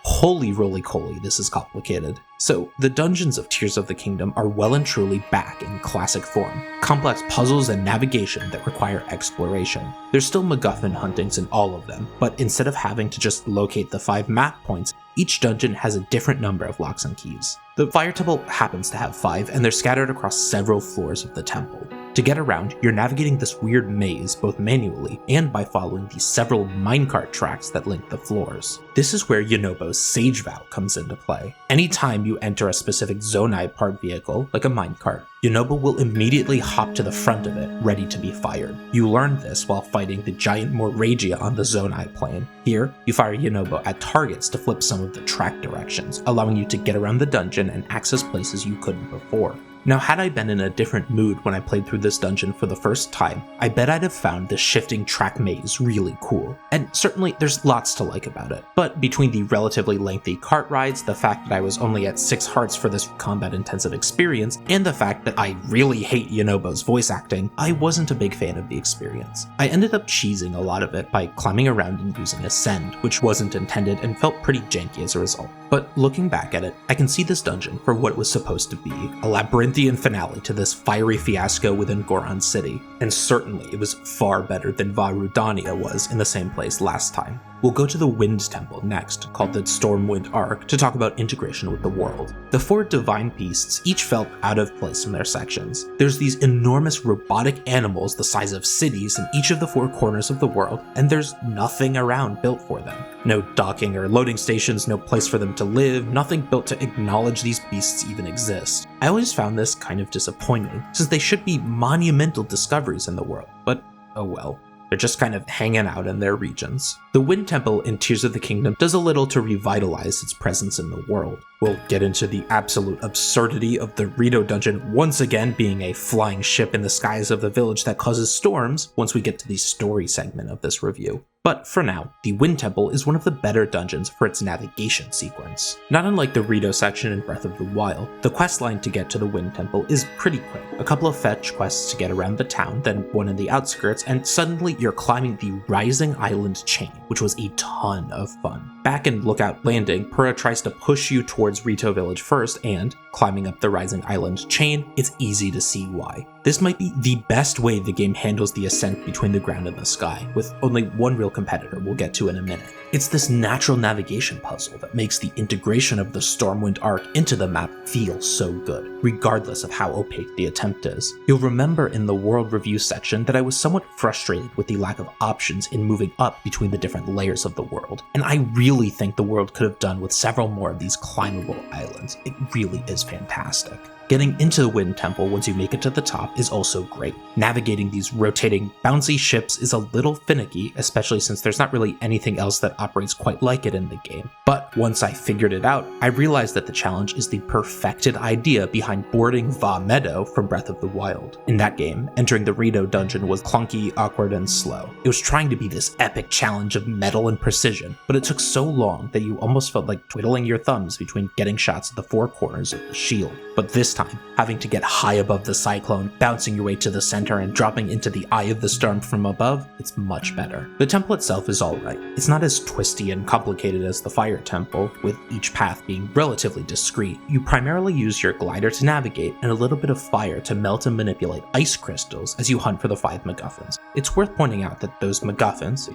Holy roly-coly, this is complicated. So, the dungeons of Tears of the Kingdom are well and truly back in classic form. Complex puzzles and navigation that require exploration. There's still MacGuffin huntings in all of them, but instead of having to just locate the 5 map points, each dungeon has a different number of locks and keys. The Fire Temple happens to have 5, and they're scattered across several floors of the temple. To get around, you're navigating this weird maze both manually and by following the several minecart tracks that link the floors. This is where Yunobo's Sage Vow comes into play. Anytime you enter a specific Zonai part vehicle, like a minecart, Yunobo will immediately hop to the front of it, ready to be fired. You learn this while fighting the giant Moragia on the Zonai plane. Here, you fire Yunobo at targets to flip some of the track directions, allowing you to get around the dungeon and access places you couldn't before. Now, had I been in a different mood when I played through this dungeon for the first time, I bet I'd have found this shifting track maze really cool. And certainly, there's lots to like about it. But between the relatively lengthy cart rides, the fact that I was only at 6 hearts for this combat-intensive experience, and the fact that I really hate Yunobo's voice acting, I wasn't a big fan of the experience. I ended up cheesing a lot of it by climbing around and using Ascend, which wasn't intended and felt pretty janky as a result. But looking back at it, I can see this dungeon for what it was supposed to be, a labyrinthian finale to this fiery fiasco within Goron City, and certainly it was far better than Vah Rudania was in the same place last time. We'll go to the Wind Temple next, called the Stormwind Arc, to talk about integration with the world. The 4 divine beasts each felt out of place in their sections. There's these enormous robotic animals the size of cities in each of the 4 corners of the world, and there's nothing around built for them. No docking or loading stations, no place for them to live, nothing built to acknowledge these beasts even exist. I always found this kind of disappointing, since they should be monumental discoveries in the world, but oh well. They're just kind of hanging out in their regions. The Wind Temple in Tears of the Kingdom does a little to revitalize its presence in the world. We'll get into the absolute absurdity of the Rito dungeon once again being a flying ship in the skies of the village that causes storms once we get to the story segment of this review. But for now, the Wind Temple is one of the better dungeons for its navigation sequence. Not unlike the Rito section in Breath of the Wild, the quest line to get to the Wind Temple is pretty quick. A couple of fetch quests to get around the town, then one in the outskirts, and suddenly you're climbing the Rising Island chain, which was a ton of fun. Back in Lookout Landing, Purah tries to push you towards Rito Village first, and, Climbing up the rising island chain, it's easy to see why. This might be the best way the game handles the ascent between the ground and the sky, with only one real competitor we'll get to in a minute. It's this natural navigation puzzle that makes the integration of the Stormwind arc into the map feel so good, regardless of how opaque the attempt is. You'll remember in the world review section that I was somewhat frustrated with the lack of options in moving up between the different layers of the world, and I really think the world could have done with several more of these climbable islands. It really is fantastic. Getting into the Wind Temple once you make it to the top is also great. Navigating these rotating, bouncy ships is a little finicky, especially since there's not really anything else that operates quite like it in the game. But once I figured it out, I realized that the challenge is the perfected idea behind boarding Va Meadow from Breath of the Wild. In that game, entering the Rito dungeon was clunky, awkward, and slow. It was trying to be this epic challenge of metal and precision, but it took so long that you almost felt like twiddling your thumbs between getting shots at the four corners of the shield. But this time, having to get high above the cyclone, bouncing your way to the center, and dropping into the eye of the storm from above, it's much better. The temple itself is alright. It's not as twisty and complicated as the Fire Temple, with each path being relatively discreet. You primarily use your glider to navigate, and a little bit of fire to melt and manipulate ice crystals as you hunt for the 5 MacGuffins. It's worth pointing out that those MacGuffins,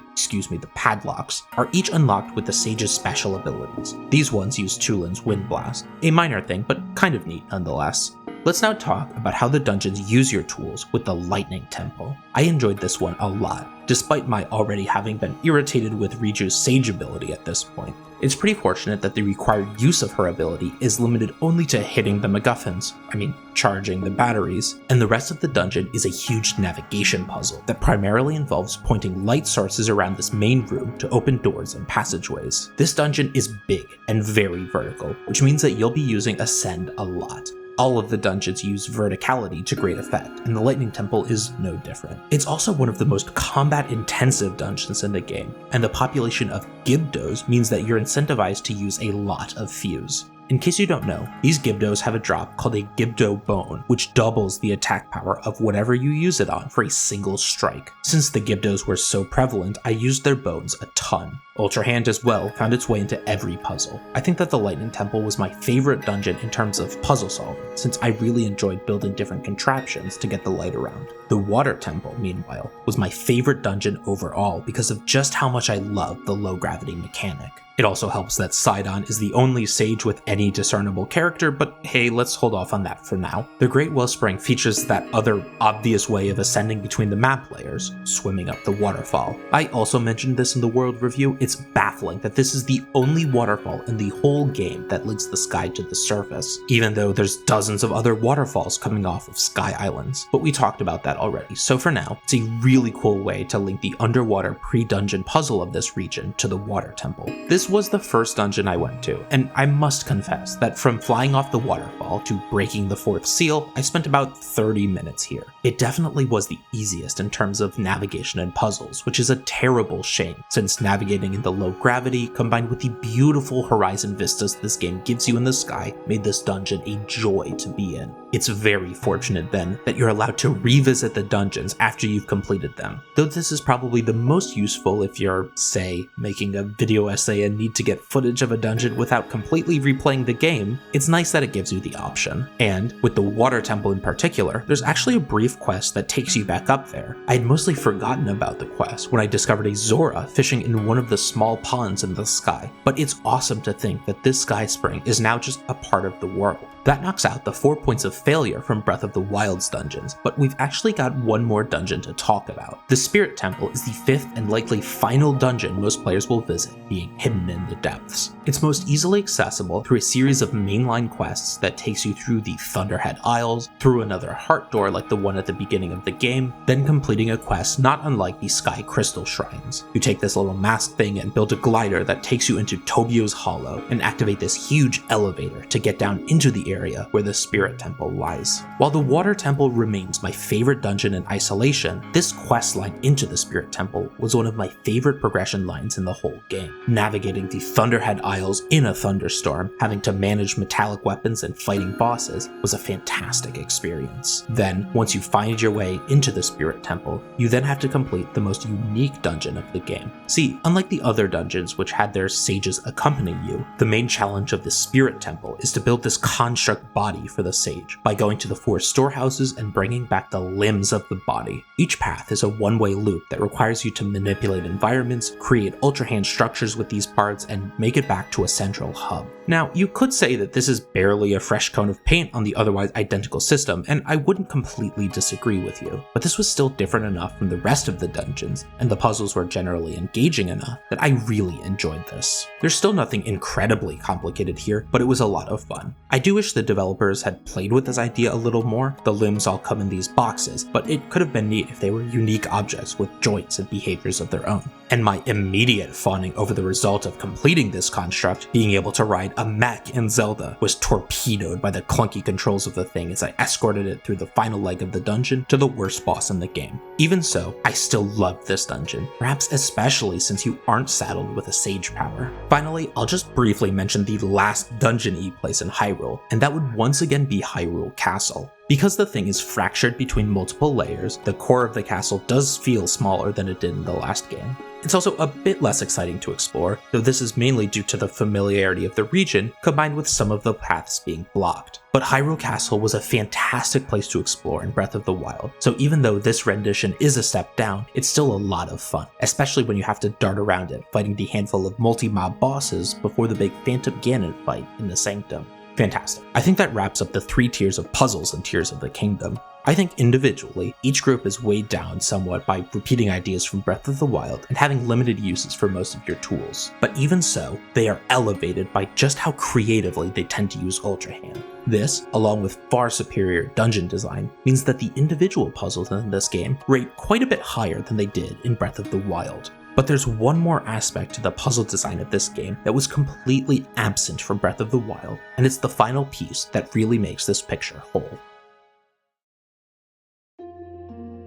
the padlocks, are each unlocked with the Sage's special abilities. These ones use Chulin's Wind Blast, a minor thing, but kind of neat nonetheless. Let's now talk about how the dungeons use your tools with the Lightning Temple. I enjoyed this one a lot, despite my already having been irritated with Riju's Sage ability at this point. It's pretty fortunate that the required use of her ability is limited only to hitting the MacGuffins, charging the batteries, and the rest of the dungeon is a huge navigation puzzle that primarily involves pointing light sources around this main room to open doors and passageways. This dungeon is big and very vertical, which means that you'll be using Ascend a lot. All of the dungeons use verticality to great effect, and the Lightning Temple is no different. It's also one of the most combat-intensive dungeons in the game, and the population of Gibdos means that you're incentivized to use a lot of Fuse. In case you don't know, these Gibdos have a drop called a Gibdo Bone, which doubles the attack power of whatever you use it on for a single strike. Since the Gibdos were so prevalent, I used their bones a ton. Ultra Hand as well found its way into every puzzle. I think that the Lightning Temple was my favorite dungeon in terms of puzzle solving, since I really enjoyed building different contraptions to get the light around. The Water Temple, meanwhile, was my favorite dungeon overall because of just how much I love the low gravity mechanic. It also helps that Sidon is the only sage with any discernible character, but hey, let's hold off on that for now. The Great Wellspring features that other obvious way of ascending between the map layers, swimming up the waterfall. I also mentioned this in the world review. It's baffling that this is the only waterfall in the whole game that links the sky to the surface, even though there's dozens of other waterfalls coming off of Sky Islands, but we talked about that already. So for now, it's a really cool way to link the underwater pre-dungeon puzzle of this region to the Water Temple. This was the first dungeon I went to, and I must confess that from flying off the waterfall to breaking the 4th seal, I spent about 30 minutes here. It definitely was the easiest in terms of navigation and puzzles, which is a terrible shame, since navigating in the low gravity combined with the beautiful horizon vistas this game gives you in the sky made this dungeon a joy to be in. It's very fortunate then that you're allowed to revisit the dungeons after you've completed them, though this is probably the most useful if you're, say, making a video essay and need to get footage of a dungeon without completely replaying the game. It's nice that it gives you the option. And with the Water Temple in particular, there's actually a brief quest that takes you back up there. I had mostly forgotten about the quest when I discovered a Zora fishing in one of the small ponds in the sky, but it's awesome to think that this sky spring is now just a part of the world. That knocks out the 4 points of failure from Breath of the Wild's dungeons, but we've actually got one more dungeon to talk about. The Spirit Temple is the 5th and likely final dungeon most players will visit, being hidden in the depths. It's most easily accessible through a series of mainline quests that takes you through the Thunderhead Isles, through another heart door like the one at the beginning of the game, then completing a quest not unlike the Sky Crystal Shrines. You take this little mask thing and build a glider that takes you into Tobio's Hollow, and activate this huge elevator to get down into the area where the Spirit Temple lies. While the Water Temple remains my favorite dungeon in isolation, this quest line into the Spirit Temple was one of my favorite progression lines in the whole game. Navigating the Thunderhead Isles in a thunderstorm, having to manage metallic weapons and fighting bosses was a fantastic experience. Then, once you find your way into the Spirit Temple, you then have to complete the most unique dungeon of the game. See, unlike the other dungeons which had their sages accompanying you, the main challenge of the Spirit Temple is to build this construct body for the sage by going to the 4 storehouses and bringing back the limbs of the body. Each path is a one-way loop that requires you to manipulate environments, create Ultra Hand structures with these parts, and make it back to a central hub. Now, you could say that this is barely a fresh coat of paint on the otherwise identical system, and I wouldn't completely disagree with you, but this was still different enough from the rest of the dungeons, and the puzzles were generally engaging enough that I really enjoyed this. There's still nothing incredibly complicated here, but it was a lot of fun. I do wish the developers had played with this idea a little more. The limbs all come in these boxes, but it could have been neat if they were unique objects with joints and behaviors of their own. And my immediate fawning over the result of completing this construct, being able to ride a mech in Zelda, was torpedoed by the clunky controls of the thing as I escorted it through the final leg of the dungeon to the worst boss in the game. Even so, I still loved this dungeon, perhaps especially since you aren't saddled with a sage power. Finally, I'll just briefly mention the last dungeon-y place in Hyrule, and that would once again be Hyrule Castle. Because the thing is fractured between multiple layers, the core of the castle does feel smaller than it did in the last game. It's also a bit less exciting to explore, though this is mainly due to the familiarity of the region combined with some of the paths being blocked. But Hyrule Castle was a fantastic place to explore in Breath of the Wild, so even though this rendition is a step down, it's still a lot of fun, especially when you have to dart around it, fighting the handful of multi-mob bosses before the big Phantom Ganon fight in the Sanctum. Fantastic. I think that wraps up the 3 tiers of puzzles in Tears of the Kingdom. I think individually, each group is weighed down somewhat by repeating ideas from Breath of the Wild and having limited uses for most of your tools. But even so, they are elevated by just how creatively they tend to use Ultra Hand. This, along with far superior dungeon design, means that the individual puzzles in this game rate quite a bit higher than they did in Breath of the Wild. But there's one more aspect to the puzzle design of this game that was completely absent from Breath of the Wild, and it's the final piece that really makes this picture whole.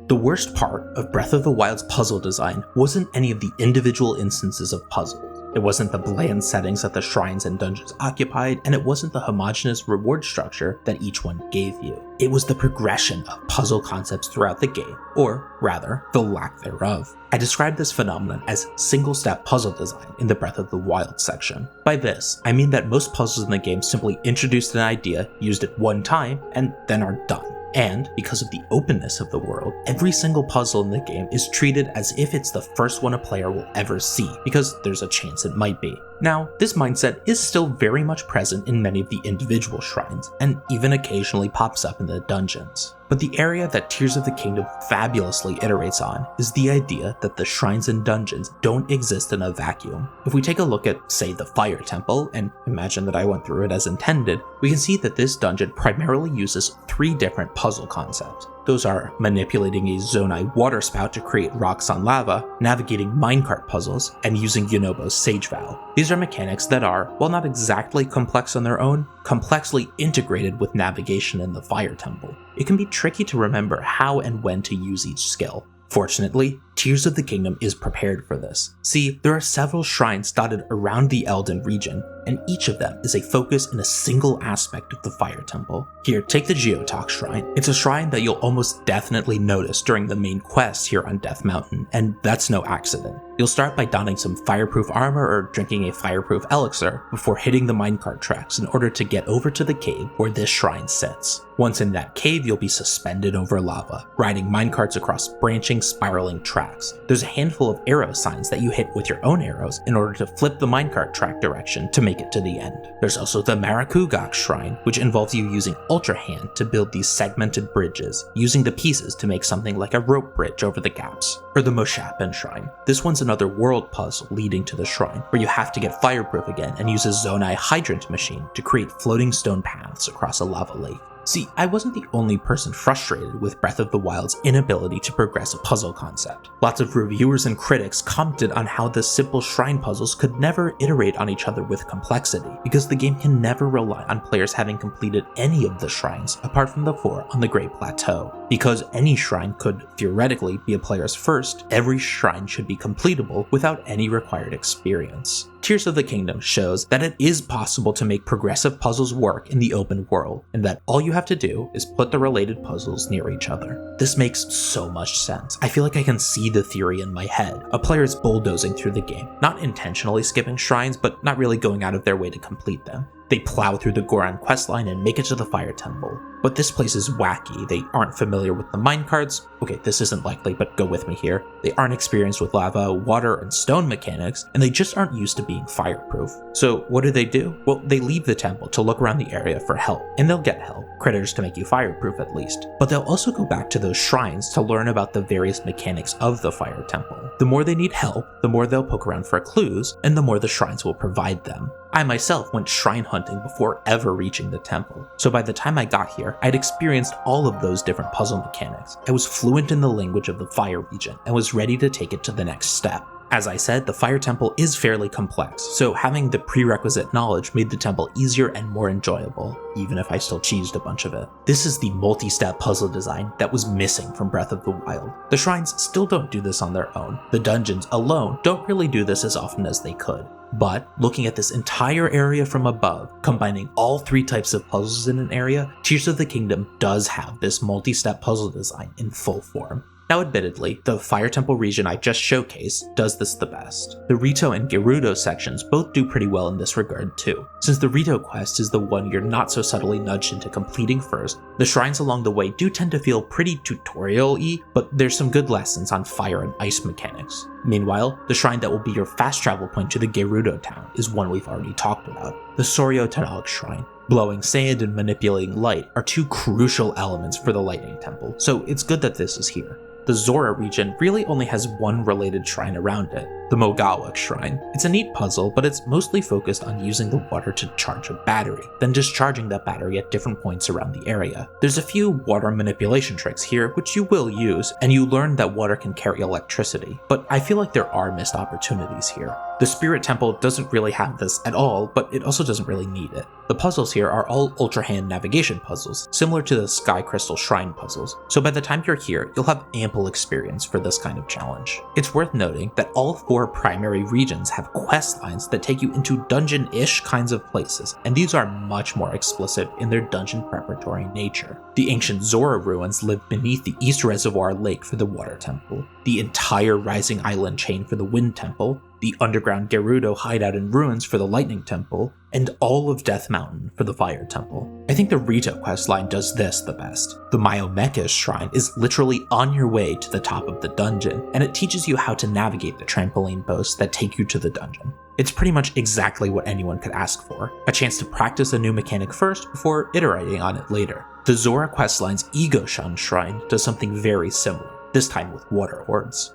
The worst part of Breath of the Wild's puzzle design wasn't any of the individual instances of puzzles. It wasn't the bland settings that the shrines and dungeons occupied, and it wasn't the homogeneous reward structure that each one gave you. It was the progression of puzzle concepts throughout the game, or rather, the lack thereof. I describe this phenomenon as single-step puzzle design in the Breath of the Wild section. By this, I mean that most puzzles in the game simply introduced an idea, used it one time, and then are done. And, because of the openness of the world, every single puzzle in the game is treated as if it's the first one a player will ever see, because there's a chance it might be. Now, this mindset is still very much present in many of the individual shrines, and even occasionally pops up in the dungeons. But the area that Tears of the Kingdom fabulously iterates on is the idea that the shrines and dungeons don't exist in a vacuum. If we take a look at, say, the Fire Temple, and imagine that I went through it as intended, we can see that this dungeon primarily uses 3 different puzzle concepts. Those are manipulating a Zonai water spout to create rocks on lava, navigating minecart puzzles, and using Yunobo's Sage Vow. These are mechanics that are, while not exactly complex on their own, complexly integrated with navigation in the Fire Temple. It can be tricky to remember how and when to use each skill. Fortunately, Tears of the Kingdom is prepared for this. See, there are several shrines dotted around the Elden region, and each of them is a focus in a single aspect of the Fire Temple. Here, take the Geotok Shrine. It's a shrine that you'll almost definitely notice during the main quest here on Death Mountain, and that's no accident. You'll start by donning some fireproof armor or drinking a fireproof elixir before hitting the minecart tracks in order to get over to the cave where this shrine sits. Once in that cave, you'll be suspended over lava, riding minecarts across branching, spiraling tracks. There's a handful of arrow signs that you hit with your own arrows in order to flip the minecart track direction to make it to the end. There's also the Marakugok Shrine, which involves you using Ultra Hand to build these segmented bridges, using the pieces to make something like a rope bridge over the gaps. or the Moshapen Shrine. This one's another world puzzle leading to the shrine, where you have to get fireproof again and use a Zonai hydrant machine to create floating stone paths across a lava lake. See, I wasn't the only person frustrated with Breath of the Wild's inability to progress a puzzle concept. Lots of reviewers and critics commented on how the simple shrine puzzles could never iterate on each other with complexity, because the game can never rely on players having completed any of the shrines apart from the 4 on the Great Plateau. Because any shrine could theoretically be a player's first, every shrine should be completable without any required experience. Tears of the Kingdom shows that it is possible to make progressive puzzles work in the open world, and that all you have to do is put the related puzzles near each other. This makes so much sense. I feel like I can see the theory in my head. A player is bulldozing through the game, not intentionally skipping shrines, but not really going out of their way to complete them. They plow through the Goron questline and make it to the Fire Temple. But this place is wacky. They aren't familiar with the minecarts. Okay, this isn't likely, but go with me here. They aren't experienced with lava, water, and stone mechanics, and they just aren't used to being fireproof. So what do? Well, they leave the temple to look around the area for help, and they'll get help, critters to make you fireproof at least. But they'll also go back to those shrines to learn about the various mechanics of the Fire Temple. The more they need help, the more they'll poke around for clues, and the more the shrines will provide them. I myself went shrine hunting before ever reaching the temple, so by the time I got here, I'd experienced all of those different puzzle mechanics. I was fluent in the language of the fire region and was ready to take it to the next step. As I said, the Fire Temple is fairly complex, so having the prerequisite knowledge made the temple easier and more enjoyable, even if I still cheesed a bunch of it. This is the multi-step puzzle design that was missing from Breath of the Wild. The shrines still don't do this on their own. The dungeons alone don't really do this as often as they could. But looking at this entire area from above, combining all 3 types of puzzles in an area, Tears of the Kingdom does have this multi-step puzzle design in full form. Now admittedly, the Fire Temple region I just showcased does this the best. The Rito and Gerudo sections both do pretty well in this regard too. Since the Rito quest is the one you're not so subtly nudged into completing first, the shrines along the way do tend to feel pretty tutorial-y, but there's some good lessons on fire and ice mechanics. Meanwhile, the shrine that will be your fast travel point to the Gerudo town is one we've already talked about, the Soryo Tanalk Shrine. Blowing sand and manipulating light are 2 crucial elements for the Lightning Temple, so it's good that this is here. The Zora region really only has one related shrine around it, the Mogawak Shrine. It's a neat puzzle, but it's mostly focused on using the water to charge a battery, then discharging that battery at different points around the area. There's a few water manipulation tricks here, which you will use, and you learn that water can carry electricity, but I feel like there are missed opportunities here. The Spirit Temple doesn't really have this at all, but it also doesn't really need it. The puzzles here are all Ultra Hand navigation puzzles, similar to the Sky Crystal Shrine puzzles, so by the time you're here, you'll have ample experience for this kind of challenge. It's worth noting that all 4 primary regions have quest lines that take you into dungeon-ish kinds of places, and these are much more explicit in their dungeon preparatory nature. The ancient Zora ruins live beneath the East Reservoir Lake for the Water Temple, the entire Rising Island chain for the Wind Temple, the underground Gerudo hideout and ruins for the Lightning Temple, and all of Death Mountain for the Fire Temple. I think the Rito questline does this the best. The Myomechas Shrine is literally on your way to the top of the dungeon, and it teaches you how to navigate the trampoline posts that take you to the dungeon. It's pretty much exactly what anyone could ask for, a chance to practice a new mechanic first before iterating on it later. The Zora questline's Ego-Shun Shrine does something very similar, this time with water hordes.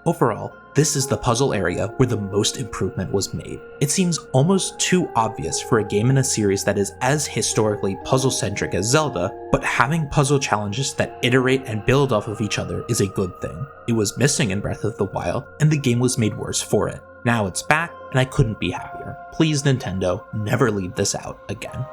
Overall, this is the puzzle area where the most improvement was made. It seems almost too obvious for a game in a series that is as historically puzzle-centric as Zelda, but having puzzle challenges that iterate and build off of each other is a good thing. It was missing in Breath of the Wild, and the game was made worse for it. Now it's back, and I couldn't be happier. Please, Nintendo, never leave this out again.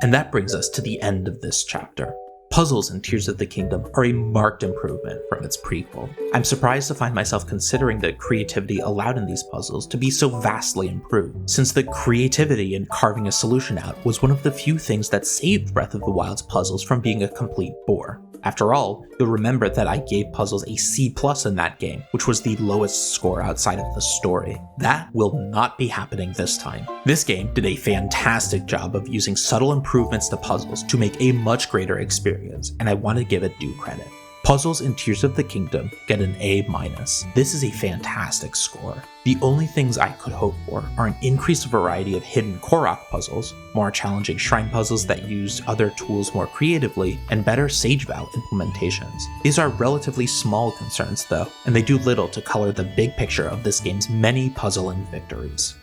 And that brings us to the end of this chapter. Puzzles in Tears of the Kingdom are a marked improvement from its prequel. I'm surprised to find myself considering the creativity allowed in these puzzles to be so vastly improved, since the creativity in carving a solution out was one of the few things that saved Breath of the Wild's puzzles from being a complete bore. After all, you'll remember that I gave puzzles a C+ in that game, which was the lowest score outside of the story. That will not be happening this time. This game did a fantastic job of using subtle improvements to puzzles to make a much greater experience, and I want to give it due credit. Puzzles in Tears of the Kingdom get an A-. This is a fantastic score. The only things I could hope for are an increased variety of hidden Korok puzzles, more challenging shrine puzzles that use other tools more creatively, and better Sage Vow implementations. These are relatively small concerns though, and they do little to color the big picture of this game's many puzzling victories.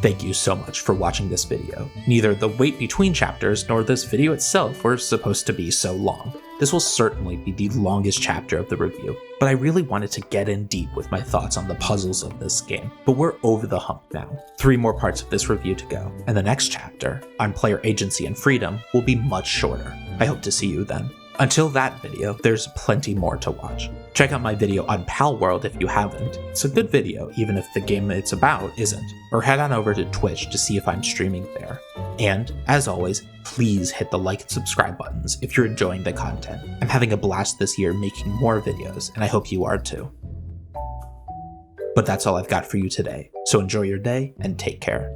Thank you so much for watching this video. Neither the wait between chapters nor this video itself were supposed to be so long. This will certainly be the longest chapter of the review, but I really wanted to get in deep with my thoughts on the puzzles of this game. But we're over the hump now. 3 more parts of this review to go, and the next chapter, on player agency and freedom, will be much shorter. I hope to see you then. Until that video, there's plenty more to watch. Check out my video on Palworld if you haven't. It's a good video, even if the game it's about isn't. Or head on over to Twitch to see if I'm streaming there. And, as always, please hit the like and subscribe buttons if you're enjoying the content. I'm having a blast this year making more videos, and I hope you are too. But that's all I've got for you today, so enjoy your day and take care.